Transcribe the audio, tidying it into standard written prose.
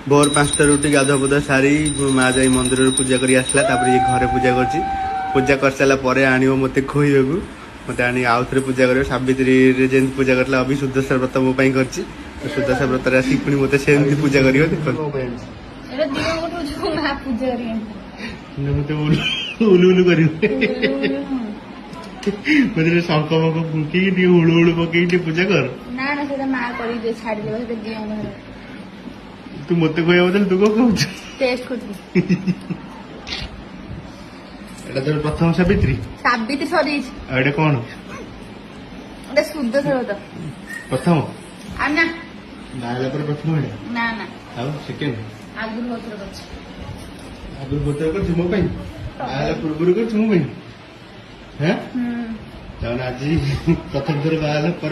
भोर 5टा उठी गाधुआ पाधुआ सारी माँ जाई मंदिर पूजा कर आसला ये घरे पूजा कर पूजा कर सारा पर आण मत खोइबू मत आनी आउ थे पूजा कर सावित्री जेम पूजा करला अभी सुदशा व्रत मो कर सुदशा व्रत आसिक पुणी मत से पूजा कर मत उलु उलु कर शंख मख फुकी उलु उलु पक पूजा कर तू मत कह बदल तू कौन कहू तोर प्रथम सावित्री सावित्री सरी एटा कौन सुदशा व्रत प्रथम ना नाला पर प्रथम एटा ना ना आउ सेकंड आगुर होत्र करछ आगुर होत्र कर तुम पई नाला पूर्व कर तुम पई हैं आज प्रथम थर बाहर पर